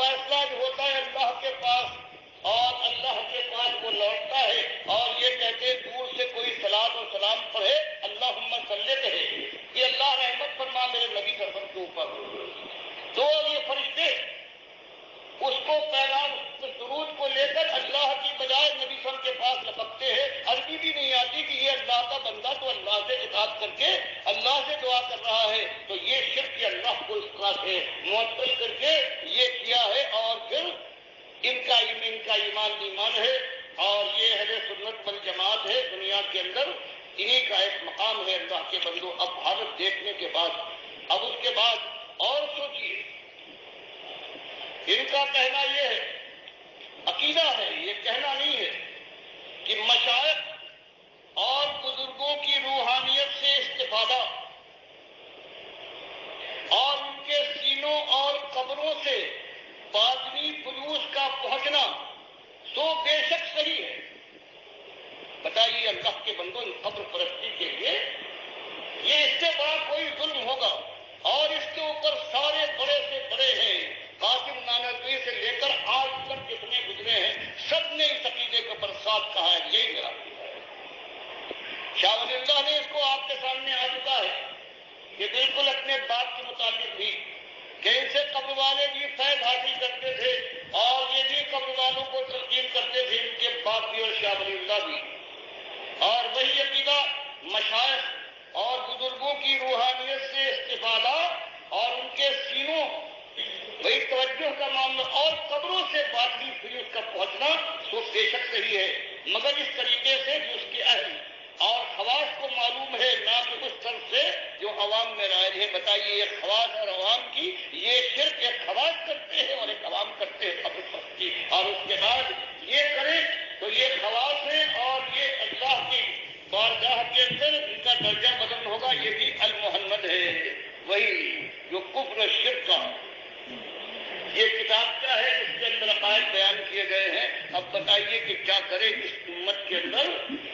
فیصلہ جو ہوتا ہے اللہ کے پاس، اور اللہ کے پاس وہ لوٹتا ہے اور یہ کہتے دور سے کوئی صلاۃ و سلام پڑھے، اللہم صلی کہے کہ اللہ رحمت فرما میرے نبی کرم کے اوپر، تو یہ فرشتے اس کو پیغام درود کو لے کر اللہ کی بجائے نبی صلی اللہ علیہ وسلم کے پاس لپکتے ہیں۔ عربی بھی نہیں آتی کہ یہ اللہ کا بندہ تو اللہ سے اطاعت کر کے اللہ سے دعا کر رہا ہے، تو یہ شرک اللہ کو اس طرح سے معطل کر کے یہ کیا ہے، اور پھر ان کا ایمان ہے، اور یہ اہل سنت والجماعت ہے دنیا کے اندر، انہی کا ایک مقام ہے اللہ کے بندوں۔ اب حالت دیکھنے کے بعد اب اس کے بعد اور سوچیے، ان کا کہنا یہ ہے، عقیدہ ہے، یہ کہنا نہیں ہے کہ مشائخ اور بزرگوں کی روحانیت سے استفادہ اور ان کے سینوں اور قبروں سے باطنی فیوز کا پہنچنا سو بے شک صحیح ہے۔ بتائیے اللہ کے بندوں، ان قبر پرستی کے لیے یہ اس سے بڑا کوئی ظلم ہوگا؟ اور اس کے اوپر سارے بڑے سے بڑے ہیں، قاسم نانوتوی سے لے کر آج تک جتنے گزرے ہیں سب نے اس عقیدے کے اوپر ساتھ کہا ہے، یہی میرا عقیدہ ہے۔ شاہ ولی اللہ نے اس کو آپ کے سامنے آ چکا ہے کہ بالکل اپنے باپ کے متعلق بھی کہ ان سے قبر والے بھی فیض حاصل کرتے تھے اور یہ بھی قبر والوں کو تسلیم کرتے تھے، ان کے باپ بھی اور شاہ ولی اللہ بھی، اور وہی عقیدہ مشائخ اور بزرگوں کی روحانیت سے استفادہ اور ان کے سینوں وہی توجہ کا معاملہ اور قبروں سے باطنی فیوز کا پہنچنا سو بے شک صحیح ہے، مگر اس طریقے سے جو اس کے اہل اور خواص کو معلوم ہے، نہ کہ اس طرف سے جو عوام میں رائج ہے۔ بتائیے ایک خواص اور عوام کی یہ شرک، ایک خواص کرتے ہیں اور ایک عوام کرتے ہیں قبر پرستی، اور اس کے بعد یہ کریں تو یہ خواص ہے اور یہ اللہ کی بارگاہ کے اندر ان کا درجہ بدل ہوگا، یہ بھی المحمد ہے، وہی جو کفر شرک کا یہ کتاب کیا ہے، اس کے اندر عقائد بیان کیے گئے ہیں۔ اب بتائیے کہ کیا کرے اس امت کے اندر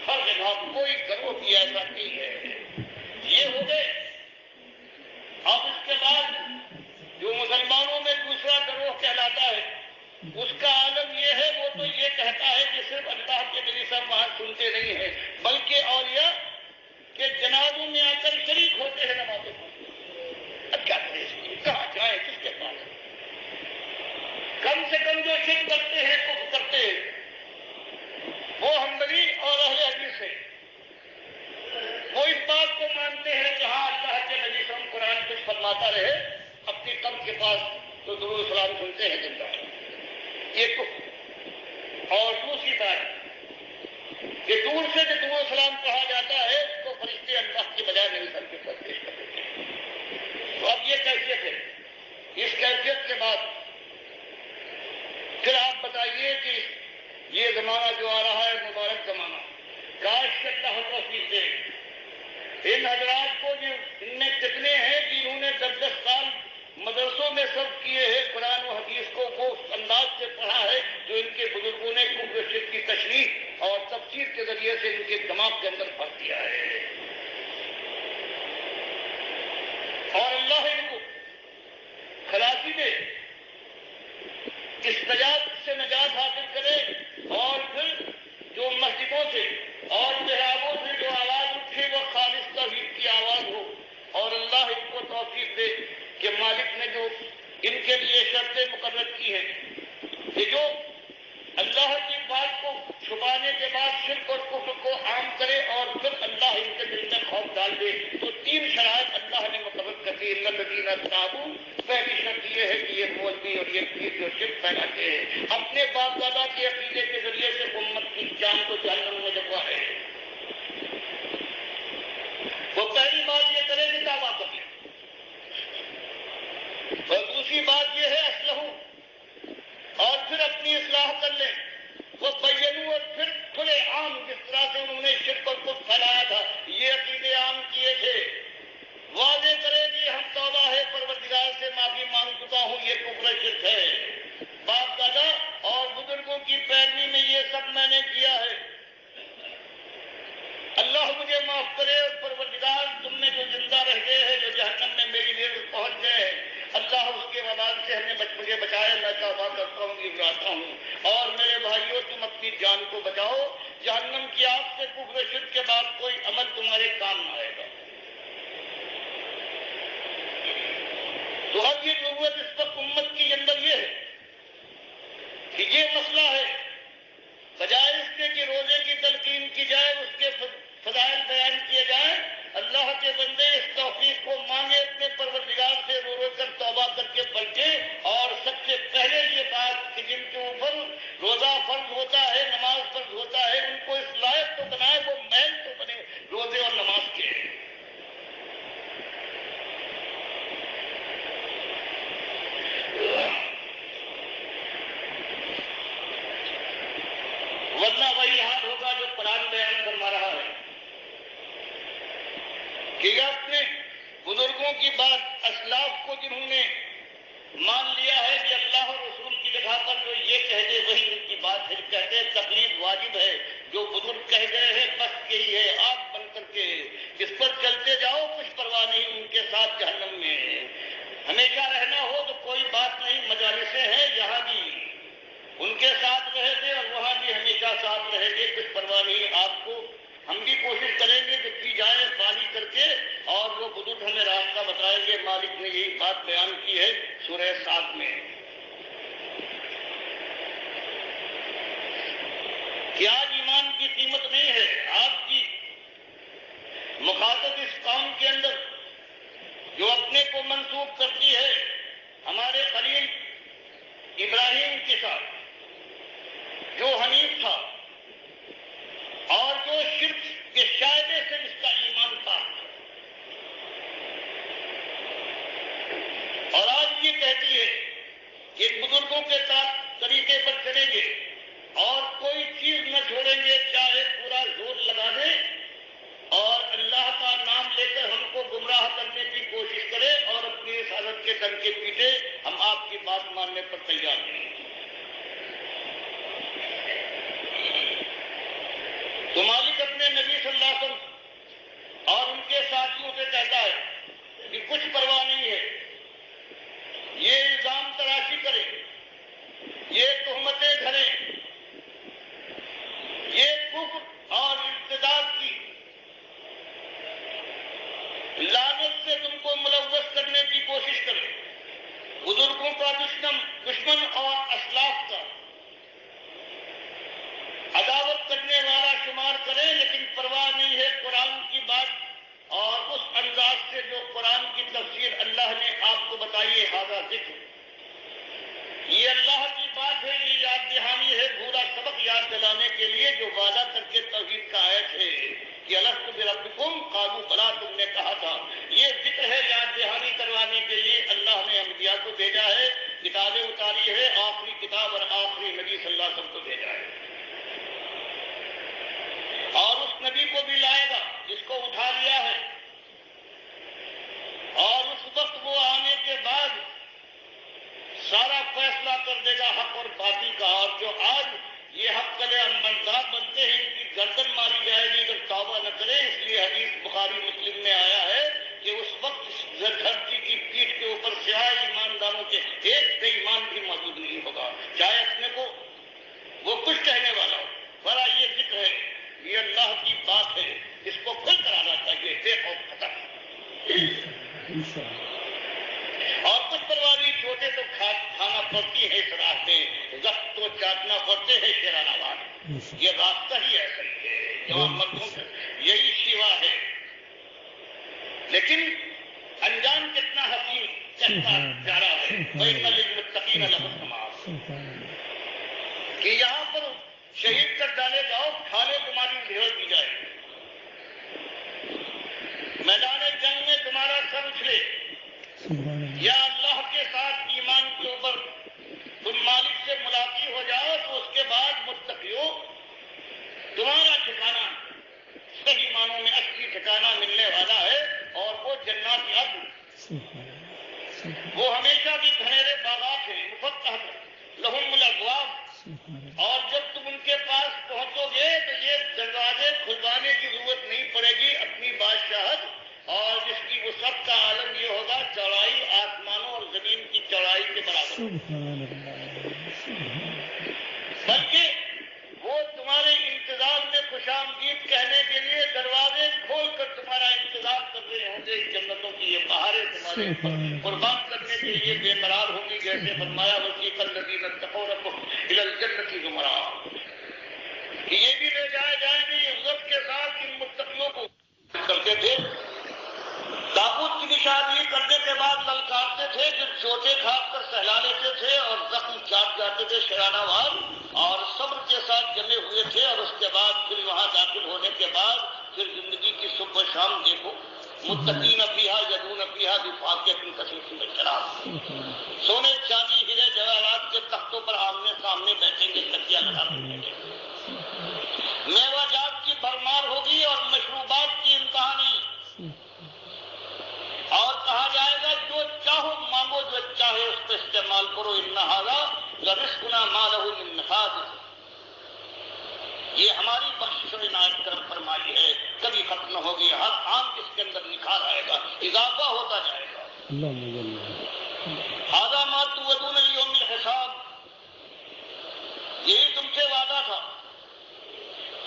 ہر جگہ کوئی گروہ بھی ایسا نہیں ہے۔ یہ ہو گئے۔ اب اس کے بعد جو مسلمانوں میں دوسرا گروہ کہلاتا ہے، اس کا عالم یہ ہے، وہ تو یہ کہتا ہے کہ صرف اللہ کے نبی صاحب وہاں سنتے نہیں ہیں بلکہ اولیاء کے جنازوں میں آ کر شریک ہوتے ہیں نمازوں میں۔ اب کیا کرے اس کی، کہاں جائیں، کس کے پاس؟ کم سے کم جو شرک کرتے ہیں کفر کرتے ہیں وہ حنبلی اور اہل حدیث ہیں، وہ اس بات کو مانتے ہیں کہ ہاں اللہ کے نبی صلی اللہ علیہ وسلم قرآن کچھ فرماتا رہے، اپنی قبر کے پاس تو درود و سلام سنتے ہیں زندہ، یہ کفر۔ اور دوسری بات کہ دور سے جو درود و سلام کہا جاتا ہے تو فرشتے اللہ کے بجائے نبی صلی اللہ علیہ وسلم کے پاس پیش کر دیتے ہیں۔ تو اب یہ کیفیت ہے۔ اس کیفیت کے بعد پھر آپ بتائیے کہ یہ زمانہ جو آ رہا ہے مبارک زمانہ، کاش کہ اللہ توفیق دے ان حضرات کو، جو ان میں کتنے ہیں جنہوں نے 10 سال مدرسوں میں سرو کیے ہیں، قرآن و حدیث کو وہ انداز سے پڑھا ہے جو ان کے بزرگوں نے کفر شرک کی تشریح اور تفسیر کے ذریعے سے ان کے دماغ کے اندر بھر دیا ہے، اور اللہ ان کو خلاصی دے، اس نجات سے نجات حاصل کرے، اور پھر جو مسجدوں سے اور محرابوں سے جو آواز اٹھے وہ خالص توحید کی آواز ہو، اور اللہ ان کو توفیق دے کہ مالک نے جو ان کے لیے شرطیں مقرر کی ہیں کہ جو اللہ کی بات کو چھپانے کے بعد شرک اور کفر کو عام کرے اور پھر اللہ ان کے دل میں خوف ڈال دے، تو 3 شرائط اللہ نے مقرر کر دی۔ الذین تابوا، پہلی شرط یہ ہے کہ یہ مولوی اور یہ پیر جو شرک پھیلاتے ہیں اپنے باپ دادا کے عقیدے کے ذریعے سے امت کی جان کو جہنم میں دبا ہے، وہ پہلی بات یہ کرے کہ توبہ کر لیں، اور دوسری بات یہ ہے اصلحوا، اور پھر اپنی اصلاح کر لیں، وہ بینوا، اور پھر کھلے عام جس طرح سے انہوں نے شرک اور کفر پھیلایا تھا یہ عقیدے عام کیے تھے، واضح کرے کہ ہم توبہ ہے پروردگار سے معافی مانگ چکا ہوں، یہ کفر شرک ہے، باپ دادا اور بزرگوں کی پیروی میں یہ سب میں نے کیا ہے، اللہ مجھے معاف کرے، اور پروردگار تم نے جو زندہ رہ گئے ہیں جو جہنم میں میری دیر پہنچ گئے ہیں، اللہ اس کے وبال سے ہمیں بچ مجھے بچائے، میں توبہ کرتا ہوں، گھبراتا ہوں۔ اور میرے بھائیوں، تم اپنی جان کو بچاؤ، جہنم کی آگ سے کفر و شرک کے بعد کوئی عمل تمہارے کام نہ آئے گا۔ تو اب یہ ضرورت اس وقت امت کے اندر یہ ہے کہ یہ مسئلہ ہے، بجائے اس کے کہ روزے کی تلقین کی جائے، اس کے فضائل بیان کیے جائیں، اللہ کے بندے اس توفیق کو مانگے اپنے پروردگار سے، رو رو کر توبہ کر کے پلٹے، اور سب سے پہلے یہ بات کہ جن کے اوپر روزہ فرض ہوتا ہے، نماز فرض ہوتا ہے، ان کو اس لائق تو بنائے، وہ محل تو بنے روزے اور نماز کے۔ ورنہ وہی حال ہوگا جو قرآن بیان فرما رہا ہے کہ اپنے بزرگوں کی بات، اسلاف کو جنہوں نے مان لیا ہے کہ اللہ اور رسول کی جگہ پر جو یہ کہہ دے وہی ان کی بات ہے، کہتے ہیں تقلید واجب ہے، جو بزرگ کہہ گئے ہیں بس یہی ہے، آپ بن کر کے اس پر چلتے جاؤ، کچھ پرواہ نہیں، ان کے ساتھ جہنم میں ہمیشہ رہنا ہو تو کوئی بات نہیں، مجالسیں ہیں یہاں بھی ان کے ساتھ رہے تھے اور وہاں بھی ہمیشہ ساتھ رہے گے، کچھ پرواہ نہیں آپ کو۔ ہم بھی کوشش کریں گے کہ کی جائے بانی کر کے، اور وہ بزرگ ہمیں راستہ بتائیں گے۔ مالک نے یہی بات بیان کی ہے سورہ صاد میں کہ آج ایمان کی قیمت نہیں ہے، آپ کی مخاطب اس قوم کے اندر جو اپنے کو منسوب کرتی ہے ہمارے خلیل ابراہیم کے ساتھ، جو حنیف تھا اور جو شرک کے شائبے سے جس کا ایمان تھا، اور آج یہ کہتی ہے کہ بزرگوں کے ساتھ طریقے پر چلیں گے اور کوئی چیز نہ چھوڑیں گے، چاہے پورا زور لگا دیں اور اللہ کا نام لے کر ہم کو گمراہ کرنے کی کوشش کرے اور اپنی رسالت کے ڈنکے پیٹے، ہم آپ کی بات ماننے پر تیار ہیں۔ تو مالک اپنے نبی صلی اللہ علیہ وسلم اور ان کے ساتھیوں سے کہتا ہے کہ کچھ پرواہ نہیں ہے، یہ الزام تراشی کرے، یہ تہمتیں دھریں، یہ کفر اور ارتداد کی لعنت سے تم کو ملوث کرنے کی کوشش کرے، بزرگوں کا دشمن اور اسلاف کا عداوت کرنے والا شمار کرے، لیکن پرواہ نہیں ہے قرآن کی بات اور اس انداز سے جو قرآن کی تفسیر اللہ نے آپ کو بتائی ہے، ھذا ذکر، یہ اللہ کی بات ہے، یہ یاد دہانی ہے، پورا سبق یاد دلانے کے لیے جو وعدہ کر کے توحید کا آیت ہے کہ الست بربکم قالوا بلی، تم نے کہا تھا، یہ ذکر ہے یاد دہانی کروانے کے لیے اللہ نے انبیاء کو بھیجا ہے، کتابیں اتاری ہے، آخری کتاب اور آخری نبی صلی اللہ علیہ وسلم کو بھیجا ہے، اور اس نبی کو بھی لائے گا جس کو اٹھا لیا ہے، اور اس وقت وہ آنے کے بعد سارا فیصلہ کر دے گا حق اور باطل کا، اور جو آج یہ حق کلے منصاف بنتے ہیں ان کی گردن ماری جائے گی اگر توبہ نہ کرے، اس لیے حدیث بخاری مسلم میں آیا ہے کہ اس وقت دھرتی کی پیٹھ کے اوپر سیاہ ایمانداروں کے ایک بے ایمان بھی موجود نہیں ہوگا، چاہے اپنے کو وہ کچھ کہنے والا ہو۔ بڑا یہ ذکر ہے، یہ اللہ کی بات ہے، اس کو کھل کر آنا چاہیے، بے خوف ختم، اور کچھ پرواہ نہیں، چھوٹے تو کھانا پڑتی ہے اس راستے، زخم تو چاٹنا پڑتے ہیں شیرانہ باد، یہ راستہ ہی ایسا ہی ہے، جوان مردوں کا یہی شیوا ہے، لیکن انجام کتنا حسین کتنا پیارا ہے، وَإِنَّ لِلْمُتَّقِينَ لَحُسْنَ مآب، کہ یہاں پر شہید کر ڈالے جاؤ، کھالے تمہاری بھیڑ دی جائے، میدان جنگ میں تمہارا سر اچھلے، یا اللہ کے ساتھ ایمان کے اوپر تم مالک سے ملاقات ہو جاؤ، تو اس کے بعد متقیوں تمہارا ٹھکانہ صحیح معنوں میں اصلی ٹھکانہ ملنے والا ہے، اور وہ جنات عدن، وہ ہمیشہ کی گھنیرے باغات ہیں، مفتحۃ لہم الابواب، اور جب تم ان کے پاس پہنچو گے تو یہ دروازے کھلوانے کی ضرورت نہیں پڑے گی، اپنی بادشاہت اور جس کی وسعت کا عالم یہ ہوگا، چوڑائی آسمانوں اور زمین کی چوڑائی کے برابر بلکہ وہ تمہارے انتظار میں خوش آمدید کہنے کے لیے دروازے کھول کر تمہارا انتظار کر رہے ہوں گے. جنتوں کی یہ بہاریں تمہارے قربان کرنے کے لیے بے قرار ہوں گی. جیسے فرمایا وسیق الذین اتقوا ربهم الی الجنۃ زمرا، یہ بھی لے جائے جائیں گے عزت کے ساتھ ان متقیوں کو کرتے تھے. تابوت کی نشاندہی کرنے کے بعد للکارتے تھے، پھر چوٹے کھا کر سہلا لیتے تھے اور زخم چاٹ جاتے تھے شرانہ وار، اور صبر کے ساتھ جمے ہوئے تھے. اور اس کے بعد پھر وہاں داخل ہونے کے بعد پھر زندگی کی صبح و شام دیکھو. متقین فیہا یدعون فیہا بفاکہۃ کثیرۃ من الشراب، سونے چاندی ہیرے جواہرات کے تختوں پر آمنے سامنے بیٹھیں گے، تکیہ لگا کر بیٹھیں گے. میوہ جات کی بھرمار ہوگی اور مشروبات کی انتہا نہیں. اور کہا جائے گا جو چاہو مانگو، جو چاہے اس پہ استعمال کرو. ان ھذا لرزقنا ما لہ من نفاد، یہ ہماری بخشش و عنایت کرم فرمائی ہے، کبھی ختم نہ ہوگی. ہر آن اس کے اندر نکھار آئے گا، اضافہ ہوتا جائے گا. ھذا ما توعدون لیوم الحساب، یہی تم سے وعدہ تھا.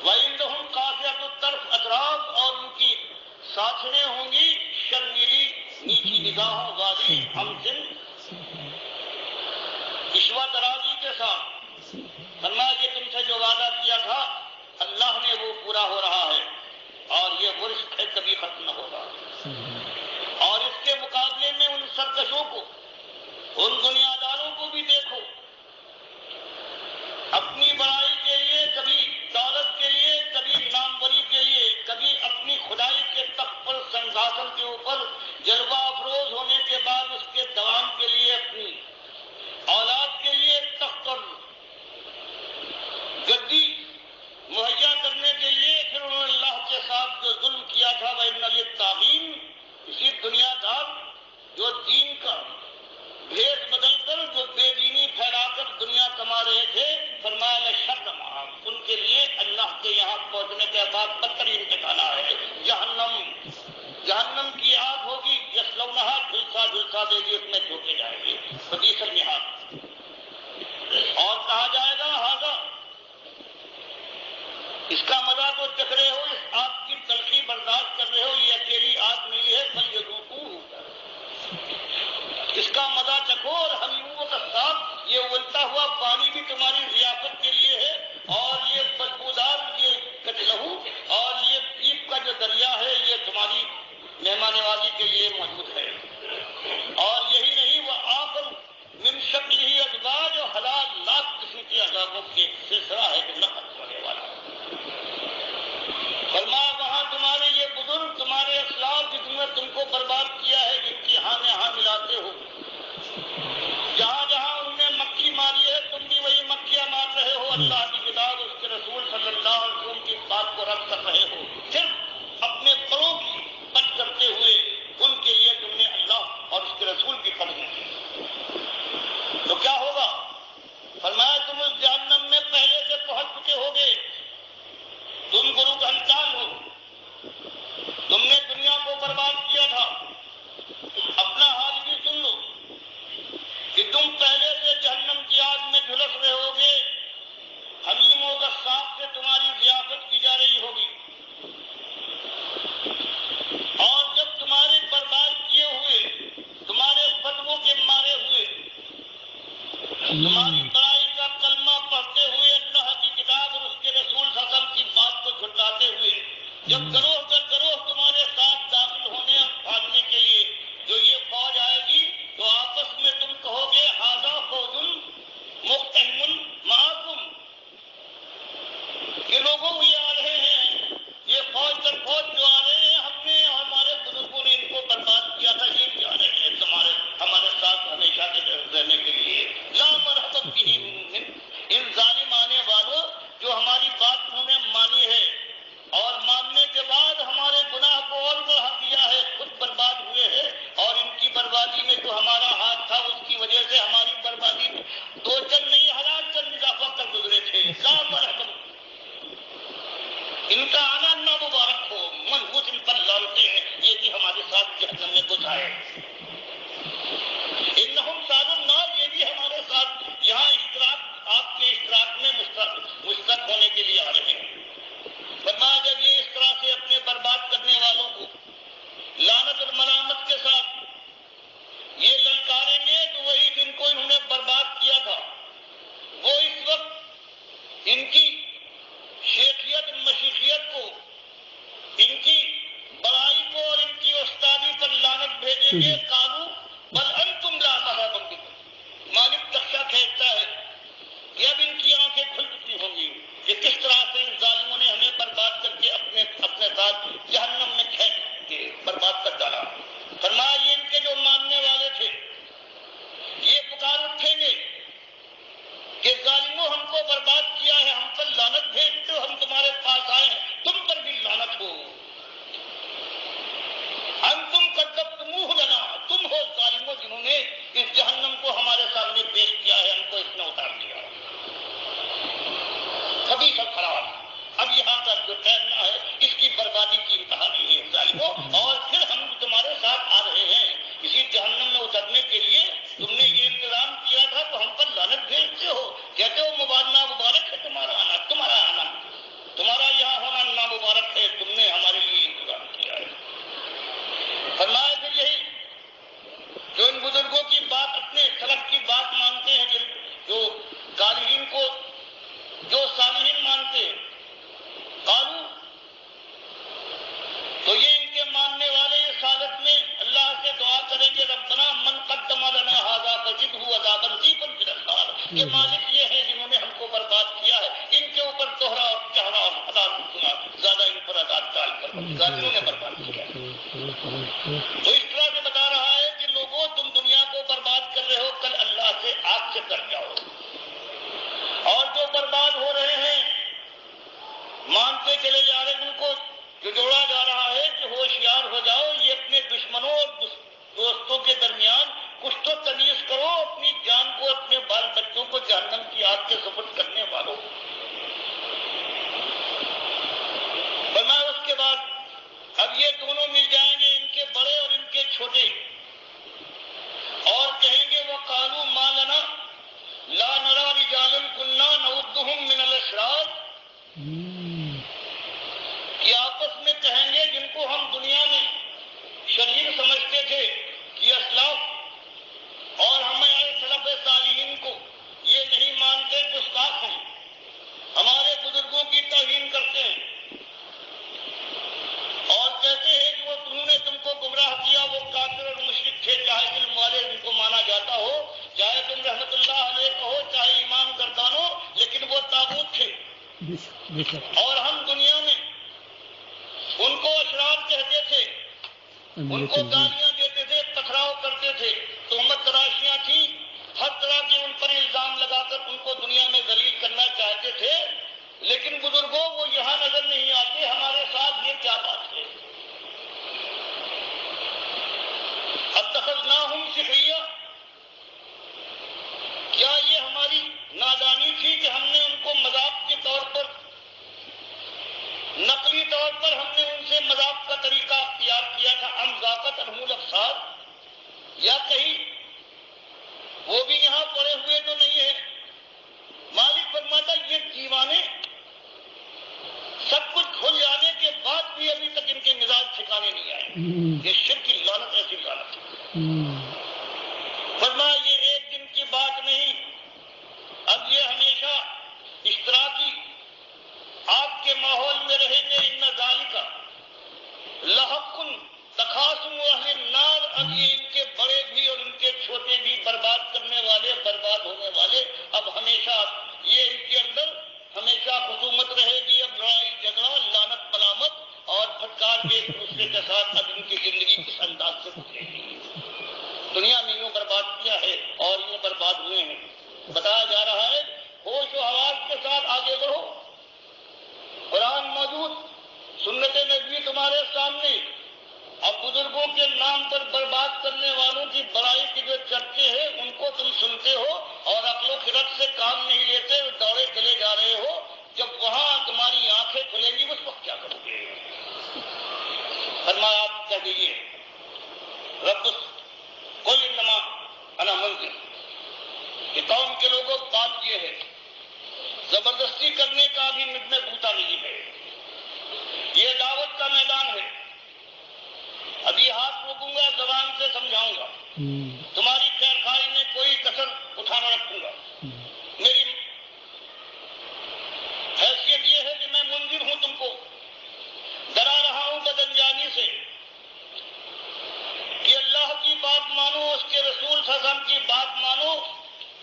وَعِندَهُمْ قَاصِرَةُ الطَّرْفِ اطراف، اور ان کی ساتھنیں ہوں گی شرمیلی نیچی نگاہوں والی ہمسن عشوہ درازی کے ساتھ. فرمایا یہ تم سے جو وعدہ کیا تھا اللہ نے وہ پورا ہو رہا ہے، اور یہ ورث ہے کبھی ختم نہ ہوگا. اور اس کے مقابلے میں ان سرکشوں کو، ان دنیا داروں کو بھی دیکھو، اپنی بڑائی کے لیے، کبھی دولت کے لیے، کبھی ناموری کے لیے، کبھی اپنی خدائی کے تخت پر سنگھاسن کے اوپر جلوہ افروز ہونے کے بعد اس کے دوام کے لیے اپنی اولاد کے لیے تخت اور گدی مہیا کرنے کے لیے پھر انہوں نے اللہ کے ساتھ جو ظلم کیا تھا وَإِنَّ لِلطَّاغِينَ، اسی دنیا دار جو دین کا بھیس بدل کر، جو بے دینی پھیلا کر دنیا کما رہے تھے، فرمایا لشر مآب، ان کے لیے اللہ کے یہاں پہنچنے کے بعد بدترین ٹھکانہ ہے جہنم. جہنم کی آگ ہوگی، یصلونھا، جھلسا جھلسا دے گی، اس میں جھونکے جائیں گے. بئس المہاد. اور کہا جائے گا ھذا، اس کا مزہ تو چکھ رہے ہو، اس آگ کی تلخی برداشت کر رہے ہو، یہ اکیلی آگ نہیں ہے، فلیذوقوہ، اس کا مزہ چکھو. اور حمیموں کا ساتھ یہ اولتا ہوا پانی بھی تمہاری ضیافت کے لیے ہے، اور یہ بدبودار یہ کٹلہو اور یہ پیپ کا جو دریا ہے یہ تمہاری مہمان نوازی کے لیے موجود ہے. اور یہی نہیں، وہ آخر من شکلہ ازواج، و ہزار لاکھ قسم کے عذابوں کے سلسلہ ہے کہ نہ ختم ہونے والا. فرمایا وہاں تمہارے یہ بزرگ، تمہارے اسلاف جنہوں نے تم کو برباد کیا ہے، جن کی ہاں میں ہاں ملاتے ہو، جہاں جہاں ان نے مکھی ماری ہے تم بھی وہی مکھیاں مار رہے ہو. اللہ کی کتاب، اس کے رسول صلی اللہ علیہ وسلم کی بات کو رد کر رہے ہو، صرف اپنے بڑوں کی بد کرتے ہوئے ان کے لیے تم نے اللہ اور اس کے رسول کی قدر کی. تو کیا ہوگا؟ فرمایا تم اس جہنم میں پہلے سے پہنچ چکے ہوگے. تم گرو گھنٹال ہو، تم نے دنیا کو برباد کیا تھا. اپنا حال بھی سن لو کہ تم پہلے سے جہنم کی آگ میں جھلس رہے ہوگے. حمیموں کا ساتھ سے تمہاری ضیافت کی جا رہی ہوگی، اور جب تمہارے برباد کیے ہوئے، تمہارے فتووں کے مارے ہوئے، تمہاری بڑائی کا کلمہ پڑھتے ہوئے، اللہ کی کتاب اور اس کے رسول صلی اللہ علیہ وسلم کی بات کو جھٹلاتے ہوئے جب گروہ در گروہ تمہارے ساتھ داخل ہونے اور بھاگنے کے لیے جو یہ فوج آئے گی، تو آپس میں تم کہو گے ھذا فوج مقتحم معکم، کہ لوگوں یہ آ رہے ہیں، یہ فوج در فوج جو آ رہے ہیں، ہم نے ہمارے بزرگوں نے ان کو برباد کیا تھا، یہ بھی آ رہے ہیں ہمارے ساتھ ہمیشہ کے رہنے کے لیے. لا مرحبا بہم، ان ظالم آنے والوں جو ہماری بات انہوں نے مانی ہے، اور ماننے کے بعد کے مالک یہ ہیں جنہوں نے ہم کو برباد کیا ہے. ان کے اوپر دوہرا اور چہرا اور عذاب سنا زیادہ ان پر عذاب ڈال کر جنہوں نے برباد کیا. تو اس طرح سے بتا رہا ہے کہ لوگوں تم دنیا کو برباد کر رہے ہو, کل اللہ سے آگ سے ڈر جاؤ. اور جو برباد ہو رہے ہیں مانتے چلے جا رہے ہیں, ان کو جو جوڑا جا رہا ہے کہ ہوشیار ہو جاؤ, یہ اپنے دشمنوں اور دوستوں کے درمیان کچھ تو تمیز کرو, اپنی جان کو اپنے بال بچوں کو جہنم کی آگ کے سپرد کرنے والوں. فرمایا اس کے بعد اب یہ دونوں مل جائیں گے, ان کے بڑے اور ان کے چھوٹے, اور کہیں گے وقالوا ما لنا لا نرى رجالا كنا نعدهم من الاشرار, کہ آپس میں کہیں گے جن کو ہم دنیا میں شریر سمجھتے تھے کہ اسلاف اور ہمارے سلف صالحین کو یہ نہیں مانتے, گستاخ ہیں, ہمارے بزرگوں کی توہین کرتے ہیں, اور کہتے ہیں کہ وہ انہوں نے تم کو گمراہ کیا, وہ کافر اور مشرک تھے, چاہے علم والے ان کو مانا جاتا ہو, چاہے تم رحمت اللہ علیہ کہو, چاہے ایمان گردانو, لیکن وہ تاغوت تھے. اور ہم دنیا میں ان کو اشراف کہتے تھے, ان کو گالیاں دیتے تھے, پتھراؤ کرتے تھے, تہمت تراشیاں تھیں, ہر طرح کے ان پر الزام لگا کر ان کو دنیا میں ذلیل کرنا چاہتے تھے. لیکن بزرگوں وہ یہاں نظر نہیں آتے, ہمارے ساتھ یہ کیا بات ہے؟ اتخذناہم سخریا, کیا یہ ہماری نادانی تھی کہ ہم نے ان کو مذاق کے طور پر, نقلی طور پر ہم نے ان سے مذاق کا طریقہ اختیار کیا تھا؟ ام ذاقت عنہم الابصار, یا کہیں وہ بھی یہاں پڑے ہوئے تو نہیں ہے؟ مالک فرماتا یہ دیوانے سب کچھ کھل جانے کے بعد بھی ابھی تک ان کے مزاج ٹھکانے نہیں آئے. یہ شرک کی لعنت ایسی لعنت ہے. فرمایا یہ ایک دن کی بات نہیں, اب یہ ہمیشہ اشتراکی آپ کے ماحول میں رہیں گے. ان ذالک لحق تخاصم اہل النار, اب یہ ان کے بڑے بھی اور ان کے چھوٹے بھی برباد کرنے والے, برباد ہونے والے, اب ہمیشہ یہ ان کے اندر ہمیشہ خصومت رہے گی. اب لڑائی جھگڑا, لعنت ملامت اور پھٹکار کے ایک دوسرے کے ساتھ اب ان کی زندگی کس انداز سے گزرے گی. دنیا میں یوں برباد کیا ہے اور یوں برباد ہوئے ہیں. بتایا جا رہا ہے ہوش و حواس کے ساتھ آگے بڑھو, قرآن موجود, سنت نبی تمہارے سامنے. اب بزرگوں کے نام پر برباد کرنے والوں کی بڑائی کی جو چرچے ہیں ان کو تم سنتے ہو اور عقل و خرد سے کام نہیں لیتے, دوڑے چلے جا رہے ہو. جب وہاں تمہاری آنکھیں کھلیں گی اس وقت کیا کرو گے؟ فرمایا آپ کہہ دیجیے رب کوئی انما انا منذر, کہ قوم کے لوگوں بات یہ ہے زبردستی کرنے کا بھی مجھ میں بوتا نہیں ہے, یہ دعوت کا میدان ہے. ابھی ہاتھ روکوں گا, زبان سے سمجھاؤں گا, تمہاری خیر خواہی میں کوئی کسر اٹھانا رکھوں گا. میری حیثیت یہ ہے کہ میں منذر ہوں, تم کو ڈرا رہا ہوں بدانجانی سے کہ اللہ کی بات مانو, اس کے رسول صلی اللہ علیہ وسلم کی بات مانو.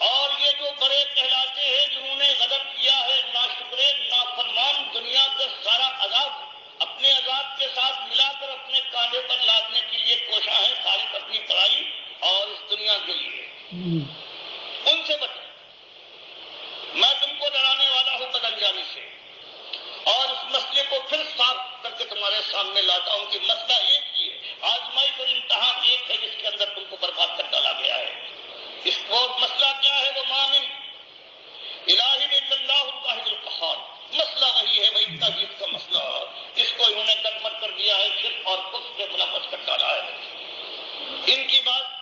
اور یہ جو بڑے کہلاتے ہیں جنہوں نے غضب کیا ہے, ناشکرے, نافرمان, دنیا کا سارا عذاب اپنے عذاب کے ساتھ ملا کر اپنے کاندھے پر لادنے کے لیے کوشاں ہیں, خالق اپنی پڑھائی اور اس دنیا کے لیے, ان سے بچو. میں تم کو ڈرانے والا ہوں بدانجانی سے, اور اس مسئلے کو پھر صاف کر کے تمہارے سامنے لاتا ہوں کہ مسئلہ ایک ہی ہے, آزمائش اور امتحان ایک ہے جس کے اندر تم کو برباد کر ڈالا گیا ہے. اس کو مسئلہ کیا ہے؟ وہ مامن الہ الا اللہ الواحد القہار, مسئلہ وہی ہے, وہی توحید کا مسئلہ. اس کو انہوں نے دگمگ کر دیا ہے, شرک اور کفر سے ملوث کر ڈالا ہے. ان کی بات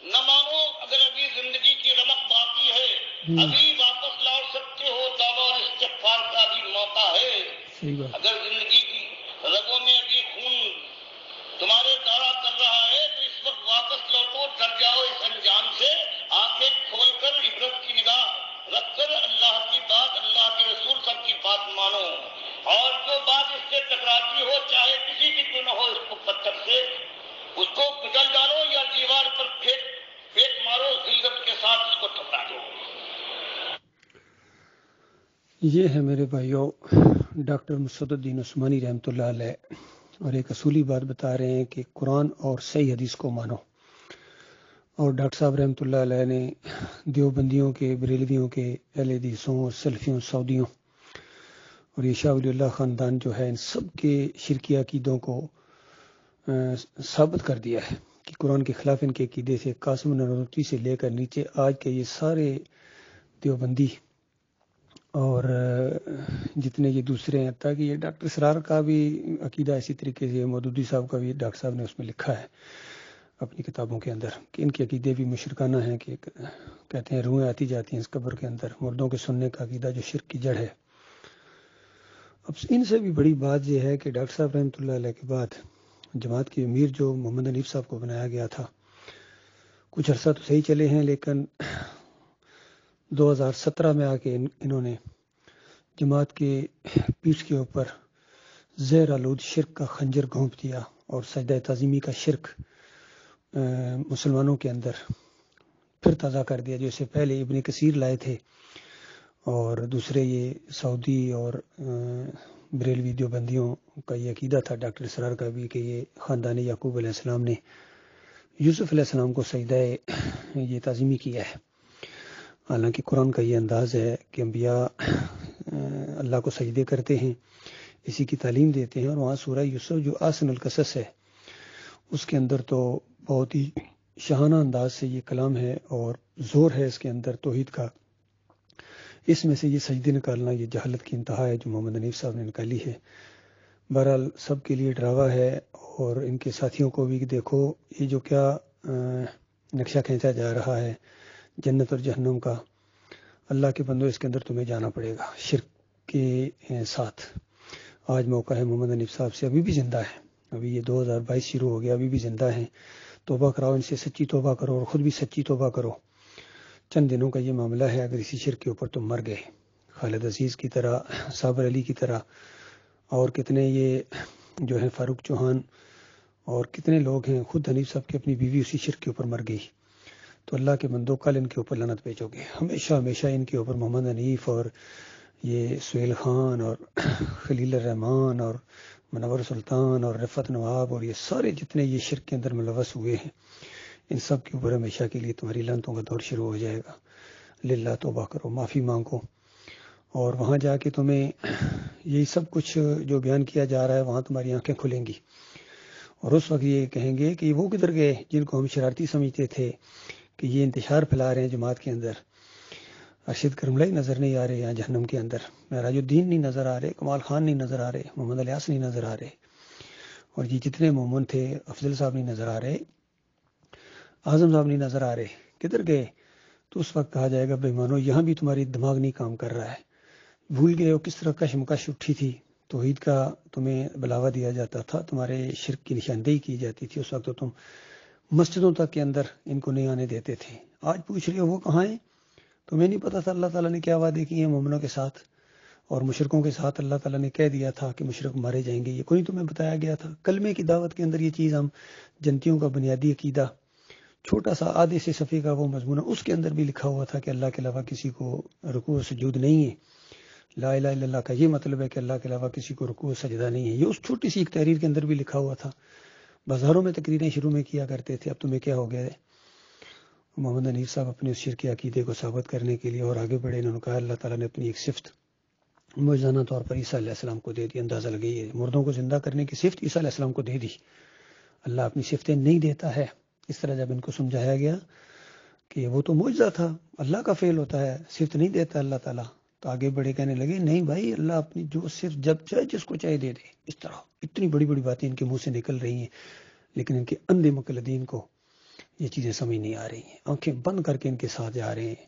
نہ مانو. اگر ابھی زندگی کی رمق باقی ہے, ابھی واپس لوٹ سکتے ہو, توبہ اور استغفار کا بھی موقع ہے. اگر زندگی کی رگوں میں ابھی خون تمہارے دورہ کر رہا ہے تو اس وقت واپس لوٹو, ڈر جاؤ اس انجام سے. آنکھیں کھول کر عبرت کی نگاہ رکھ کر اللہ کی بات, اللہ کے رسول سب کی بات مانو. اور جو بات اس سے ٹکراتی ہو, چاہے کسی کی کیوں نہ ہو, اس کو پتھر سے اس کو کچل ڈالو یا دیوار پر پھینک مارو, ذلت کے ساتھ اس کو ٹکرا دو. یہ ہے میرے بھائیوں ڈاکٹر مسعد الدین عثمانی رحمۃ اللہ علیہ، اور ایک اصولی بات بتا رہے ہیں کہ قرآن اور صحیح حدیث کو مانو۔ اور ڈاکٹر صاحب رحمۃ اللہ علیہ نے دیوبندیوں کے، بریلویوں کے، اہل حدیثوں اور سلفیوں، سعودیوں اور یہ شاہ ولی اللہ خاندان جو ہے، ان سب کے شرکی عقیدوں کو ثابت کر دیا ہے کہ قرآن کے خلاف ان کے عقیدے سے قاسم نانوتوی سے لے کر نیچے آج کے یہ سارے دیوبندی اور جتنے یہ دوسرے ہیں، تاکہ یہ ڈاکٹر اسرار کا بھی عقیدہ اسی طریقے سے، مودودی صاحب کا بھی ڈاکٹر صاحب نے اس میں لکھا ہے اپنی کتابوں کے اندر کہ ان کے عقیدے بھی مشرکانہ ہیں، کہ کہتے ہیں روحیں آتی جاتی ہیں اس قبر کے اندر، مردوں کے سننے کا عقیدہ جو شرک کی جڑ ہے۔ اب ان سے بھی بڑی بات یہ ہے کہ ڈاکٹر صاحب رحمۃ اللہ علیہ کے بعد جماعت کے امیر جو محمد حنیف صاحب کو بنایا گیا تھا، کچھ عرصہ تو صحیح چلے ہیں، لیکن 2017 میں آ کے انہوں نے جماعت کے پیٹھ کے اوپر زہر آلود شرک کا خنجر گھونپ دیا اور سجدہ تعظیمی کا شرک مسلمانوں کے اندر پھر تازہ کر دیا، جو اس سے پہلے ابن کثیر لائے تھے، اور دوسرے یہ سعودی اور بریلوی دیوبندیوں کا یہ عقیدہ تھا، ڈاکٹر اسرار کا بھی، کہ یہ خاندان یعقوب علیہ السلام نے یوسف علیہ السلام کو سجدہ یہ تعظیمی کیا ہے۔ حالانکہ قرآن کا یہ انداز ہے کہ انبیاء اللہ کو سجدے کرتے ہیں، اسی کی تعلیم دیتے ہیں، اور وہاں سورہ یوسف جو آسن القصص ہے اس کے اندر تو بہت ہی شاہانہ انداز سے یہ کلام ہے اور زور ہے اس کے اندر توحید کا۔ اس میں سے یہ سجدے نکالنا یہ جہالت کی انتہا ہے جو محمد حنیف صاحب نے نکالی ہے۔ بہرحال سب کے لیے ڈراوا ہے، اور ان کے ساتھیوں کو بھی دیکھو یہ جو کیا نقشہ کھینچا جا رہا ہے جنت اور جہنم کا۔ اللہ کے بندو، اس کے اندر تمہیں جانا پڑے گا شرک کے ساتھ۔ آج موقع ہے محمد حنیف صاحب سے، ابھی بھی زندہ ہے، ابھی یہ 2022 شروع ہو گیا، ابھی بھی زندہ ہیں۔ توبہ کراؤ ان سے، سچی توبہ کرو، اور خود بھی سچی توبہ کرو۔ چند دنوں کا یہ معاملہ ہے، اگر اسی شرک کے اوپر تم مر گئے، خالد عزیز کی طرح، صابر علی کی طرح، اور کتنے یہ جو ہیں فاروق چوہان اور کتنے لوگ ہیں، خود حنیف صاحب کی اپنی بیوی اسی شرک کے اوپر مر گئی، تو اللہ کے بندو کل ان کے اوپر لعنت بھیجو گے۔ ہمیشہ ہمیشہ ان کے اوپر محمد حنیف اور یہ سہیل خان اور خلیل الرحمان اور منور سلطان اور رفعت نواب اور یہ سارے جتنے یہ شرک کے اندر ملوث ہوئے ہیں، ان سب کے اوپر ہمیشہ کے لیے تمہاری لعنتوں کا دور شروع ہو جائے گا۔ للہ توبہ کرو، معافی مانگو، اور وہاں جا کے تمہیں یہی سب کچھ جو بیان کیا جا رہا ہے وہاں تمہاری آنکھیں کھلیں گی، اور اس وقت یہ کہیں گے کہ وہ کدھر گئے جن کو ہم شرارتی سمجھتے تھے کہ یہ انتشار پھیلا رہے ہیں جماعت کے اندر۔ ارشد کرملائی نظر نہیں آ رہے یہاں جہنم کے اندر، معراج الدین نہیں نظر آ رہے، کمال خان نہیں نظر آ رہے، محمد الیاس نہیں نظر آ رہے، اور یہ جتنے مومن تھے، افضل صاحب نہیں نظر آ رہے، اعظم صاحب نہیں نظر آ رہے، کدھر گئے؟ تو اس وقت کہا جائے گا بے مانو، یہاں بھی تمہاری دماغ نہیں کام کر رہا ہے، بھول گئے ہو کس طرح کشمکش اٹھی تھی، توحید کا تمہیں بلاوا دیا جاتا تھا، تمہارے شرک کی نشاندہی کی جاتی تھی، اس وقت تو تم مسجدوں تک کے اندر ان کو نہیں آنے دیتے تھے۔ آج پوچھ رہے ہو وہ کہاں ہیں؟ تمہیں نہیں پتا تھا اللہ تعالیٰ نے کیا وعدے کیے ہیں مومنوں کے ساتھ، اور مشرکوں کے ساتھ اللہ تعالیٰ نے کہہ دیا تھا کہ مشرک مارے جائیں گے، یہ کوئی تمہیں بتایا گیا تھا؟ کلمے کی دعوت کے اندر یہ چیز ہم جنتیوں کا بنیادی عقیدہ، چھوٹا سا آدھے سے صفحے کا وہ مضمون، اس کے اندر بھی لکھا ہوا تھا کہ اللہ کے علاوہ کسی کو رکوع و سجود نہیں ہے۔ لا الہ الا اللہ کا یہ مطلب ہے کہ اللہ کے علاوہ کسی کو رکوع و سجدہ نہیں ہے، یہ اس چھوٹی سی ایک تحریر کے اندر بھی لکھا ہوا تھا۔ بازاروں میں تقریریں شروع میں کیا کرتے تھے، اب تمہیں کیا ہو گیا ہے؟ محمد حنیف صاحب اپنے اس شرک عقیدے کو ثابت کرنے کے لیے اور آگے بڑھے، انہوں نے کہا اللہ تعالیٰ نے اپنی ایک صفت معجزانہ طور پر عیسیٰ علیہ السلام کو دے دی۔ اندازہ لگائیے، مردوں کو زندہ کرنے کی صفت عیسیٰ علیہ السلام کو دے دی۔ اللہ اپنی صفتیں نہیں دیتا ہے۔ اس طرح جب ان کو سمجھایا گیا کہ وہ تو معجزہ تھا، اللہ کا فعل ہوتا ہے، صفت نہیں دیتا اللہ تعالیٰ، تو آگے بڑھے کہنے لگے نہیں بھائی، اللہ اپنی جو صفت جب چاہے جس کو چاہے دے دے۔ اس طرح اتنی بڑی بڑی باتیں ان کے منہ سے نکل رہی ہیں، لیکن ان کے اندھے مقلدین کو یہ چیزیں سمجھ نہیں آ رہی ہیں، آنکھیں بند کر کے ان کے ساتھ جا رہے ہیں۔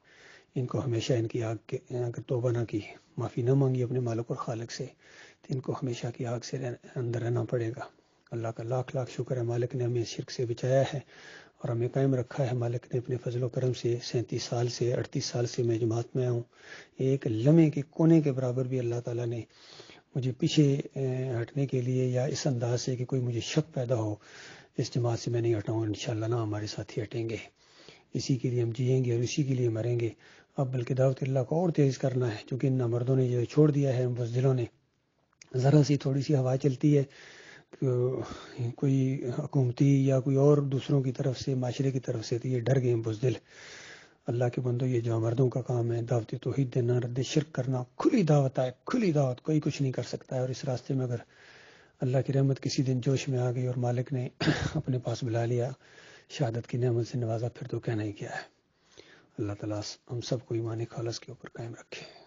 ان کو ہمیشہ ان کی آگ کے، اگر توبہ نہ کی، معافی نہ مانگی اپنے مالک اور خالق سے، تو ان کو ہمیشہ کی آگ سے اندر رہنا پڑے گا۔ اللہ کا لاکھ لاکھ شکر ہے، مالک نے ہمیں شرک سے بچایا ہے اور ہمیں قائم رکھا ہے۔ مالک نے اپنے فضل و کرم سے 37 سال سے 38 سال سے میں جماعت میں ہوں، ایک لمحے کے کونے کے برابر بھی اللہ تعالیٰ نے مجھے پیچھے ہٹنے کے لیے یا اس انداز سے کہ کوئی مجھے شک پیدا ہو اس جماعت سے میں نہیں ہٹاؤں، انشاءاللہ نہ ہمارے ساتھی ہٹیں گے۔ اسی کے لیے ہم جئیں گے اور اسی کے لیے مریں گے. اب بلکہ دعوت اللہ کو اور تیز کرنا ہے، چونکہ ان مردوں نے جو چھوڑ دیا ہے بزدلوں نے. ذرا سی تھوڑی سی ہوا چلتی ہے، کوئی حکومتی یا کوئی اور دوسروں کی طرف سے، معاشرے کی طرف سے، تو یہ ڈر گئے بزدل. اللہ کے بندو، یہ جو مردوں کا کام ہے دعوت توحید دینا، رد شرک کرنا، کھلی دعوت ہے، کھلی دعوت، کوئی کچھ نہیں کر سکتا ہے. اور اس راستے میں اگر اللہ کی رحمت کسی دن جوش میں آ گئی اور مالک نے اپنے پاس بلا لیا، شہادت کی نعمت سے نوازا، پھر تو کہنا ہی کیا ہے. اللہ تعالیٰ ہم سب کو ایمان خالص کے اوپر قائم رکھے.